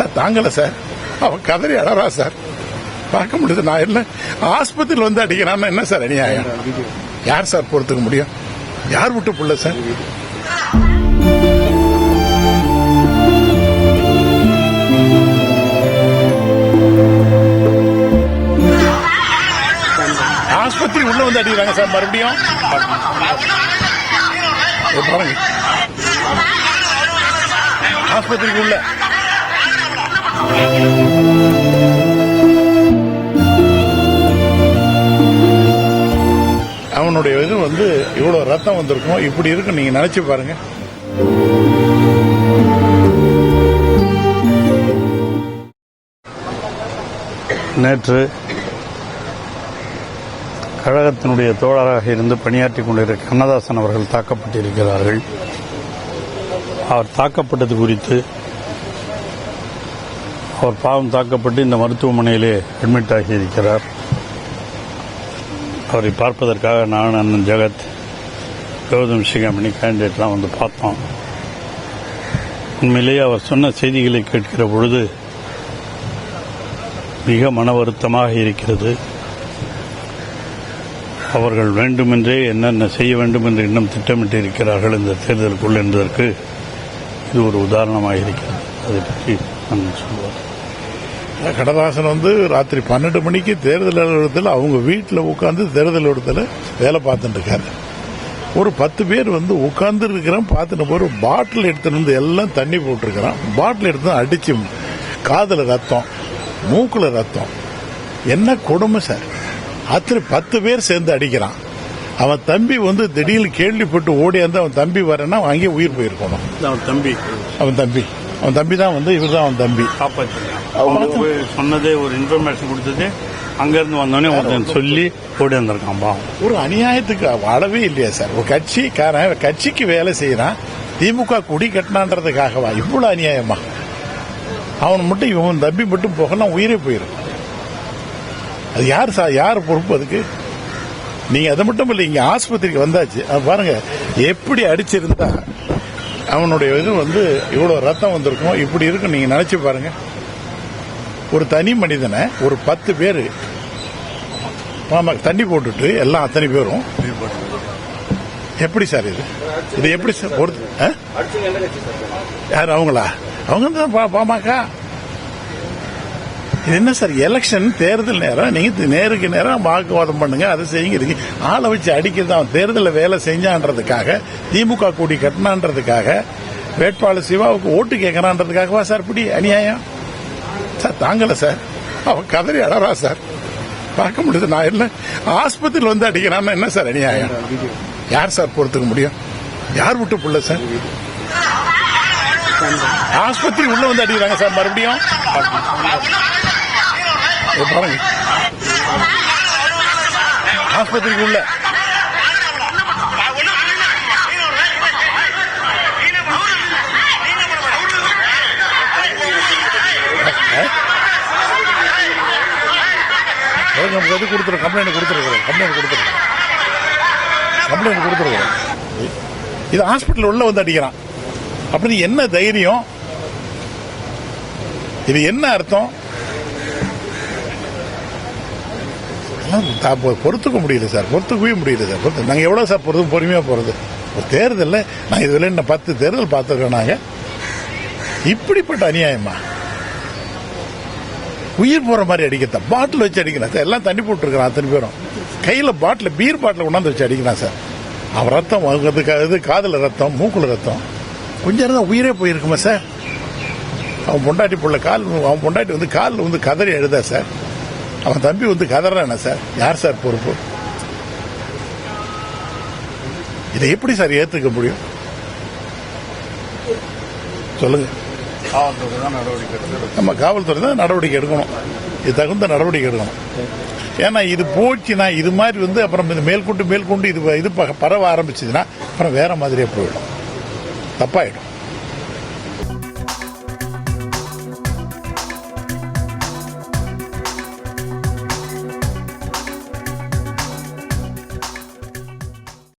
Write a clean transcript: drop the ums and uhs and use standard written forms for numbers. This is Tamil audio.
சார் தாங்கல சார். அவன் கதறி அழறா சார். பார்க்க முடியுது. நான் என்ன ஆஸ்பத்திரியில் வந்து அடிக்கிறான்னு என்ன சார் அநியாயம்? யார் சார் பொறுத்துக்க முடியும்? யார் விட்டு புள்ள சார்? ஆஸ்பத்திரி உள்ள வந்து அடிக்கிறாங்க சார். மறுபடியும் பாருங்க, ஆஸ்பத்திரிக்கு உள்ள அவனுடைய இது வந்து இவ்வளவு ரத்தம் வந்திருக்கும். இப்படி இருக்கு, நீங்க நினைச்சு பாருங்க. நேற்று கழகத்தினுடைய தோழராக இருந்து பணியாற்றிக் கொண்டிருக்கிற கண்ணதாசன் அவர்கள் தாக்கப்பட்டிருக்கிறார்கள். அவர் தாக்கப்பட்டது குறித்து, அவர் பாவம் தாக்கப்பட்டு இந்த மருத்துவமனையிலே அட்மிட் ஆகியிருக்கிறார். அவரை பார்ப்பதற்காக நான், அண்ணன் ஜெகத், கௌதம் சிகாமணி கேண்டிடேட்லாம் வந்து பார்த்தோம். உண்மையிலேயே அவர் சொன்ன செய்திகளை கேட்கிற பொழுது மிக மன வருத்தமாக இருக்கிறது. அவர்கள் வேண்டுமென்றே என்னென்ன செய்ய வேண்டும் என்று இன்னும் திட்டமிட்டு இருக்கிறார்கள் இந்த தேர்தலுக்குள் என்பதற்கு இது ஒரு உதாரணமாக இருக்கிறது. அதை பற்றி நான் சொல்லுவார். கண்ணதாசன் வந்து ராத்திரி 12 மணிக்கு தேர்தல் அலுவலகத்தில் அவங்க வீட்டில் உட்காந்து தேர்தல் அலுவலகத்தில் வேலை பார்த்துட்டு இருக்காரு. ஒரு 10 பேர் வந்து உட்கார்ந்து இருக்கிறான். பார்த்துட்டு போய் ஒரு பாட்டில் எடுத்துட்டு வந்து எல்லாம் தண்ணி போட்டிருக்கிறான். பாட்டில் எடுத்து அடிச்சு காதுல ரத்தம், மூக்குல ரத்தம். என்ன கொடுமை சார்! அத்தனை 10 பேர் சேர்ந்து அடிக்கிறான். அவன் தம்பி வந்து திடீர்னு கேள்விப்பட்டு ஓடியாந்து அவன் தம்பி வரேன்னா அங்கேயே உயிர் போயிருக்கணும். அவன் தம்பி தான் வந்து இவர் தான் அவன் தம்பி. சொன்னதே ஒரு இன்ஃபர்மேஷன் கொடுத்தது அங்கிருந்து வந்தோடனே சொல்லி ஓடி வந்திருக்கான்பா. ஒரு அநியாயத்துக்கு அளவே இல்லையா சார்? ஒரு கட்சிக்காரன் கட்சிக்கு வேலை செய்யறான், திமுக குடி கட்டினான்றதுக்காகவா இவ்வளவு அநியாயமா? அவன் மட்டும் இவன் தம்பி மட்டும் போகலாம் உயிரே போயிடும். அது யார் பொறுப்பு அதுக்கு? நீங்க அதை மட்டும் இல்ல, இங்க ஆஸ்பத்திரிக்கு வந்தாச்சு பாருங்க எப்படி அடிச்சிருந்தா அவனுடைய இது வந்து இவ்வளவு ரத்தம் வந்திருக்கும். இப்படி இருக்கு, நீங்க நினைச்சு பாருங்க. ஒரு தனி மனிதனை ஒரு 10 பேரு தண்ணி போட்டுட்டு எல்லாம் அத்தனை பேரும் எப்படி சார் இது எப்படி சார் யார் அவங்களா? அவங்க தான் பாமக. இது என்ன சார்? எலெக்ஷன் தேர்தல் நேரம், நீங்க நேருக்கு நேரம் வாக்குவாதம் பண்ணுங்க, அதை செய்யுங்க. ஆளை வச்சு அடிக்கிறதான் தேர்தலில் வேலை செஞ்சான்றதுக்காக, திமுக கூடி கட்டினான்றதுக்காக, வேட்பாளர் சிவாவுக்கு ஓட்டு கேட்கறான்றதுக்காகவா சார் இப்படி அநியாயம்? சார் தாங்கல சார். அவன் கதறி அழறா சார். பார்க்க முடியுது. நான் என்ன ஆஸ்பத்திரியில் வந்து அடிக்கிறான்னு என்ன சார் அநியாயம்? யார் சார் பொறுத்துக்க முடியும்? யார் விட்டு புள்ள சார்? ஆஸ்பத்திரி உள்ள வந்து அடிக்கிறாங்க சார். மறுபடியும் பாருங்க, ஆஸ்பத்திரிக்கு உள்ள கம்ப்ளைண்ட் கொடுத்துருக்கோம். இது ஹாஸ்பிட்டல் உள்ள வந்து அடிக்கிறான். அப்படி என்ன தைரியம்? இது என்ன அர்த்தம்? பொறுத்துக்க முடியல சார். பொறுத்துக்கவே முடியல சார். நாங்க எவ்வளவு சார் பொறுமையா போறது? ஒரு தேர்தல் நான் இதுல 10 தேர்தல் பார்த்திருக்கோம். நாங்க இப்படிப்பட்ட அநியாயமா? உயிர் போற மாதிரி அடிக்கிறதா? பாட்டில் வச்சு அடிக்கிறான் சார். எல்லாம் தண்ணி போட்டு இருக்கிறான் அத்தனை பேரும். கையில பாட்டில், பீர் பாட்டில் கொண்டாந்து வச்சு அடிக்கிறான் சார். அவன் ரத்தம் காதுல ரத்தம், மூக்குல ரத்தம். கொஞ்ச நேரம் உயிரே போயிருக்குமா சார்? அவன் பொண்டாட்டி புள்ள அவன் பொண்டாட்டி வந்து காலில் வந்து கதறி எழுதா சார். அவன் தம்பி வந்து கதறான சார். யார் சார் பொறுப்பு? இதை எப்படி சார் ஏத்துக்க முடியும்? சொல்லுங்க. நம்ம காவல்துறை தான் நடவடிக்கை எடுக்கணும். இது தகுந்த நடவடிக்கை எடுக்கணும். ஏன்னா இது போச்சுன்னா, இது மாதிரி வந்து அப்புறம் மேற்கொண்டு இது பரவ ஆரம்பிச்சதுன்னா அப்புறம் வேற மாதிரியே போயிடும், தப்பாயிடும்.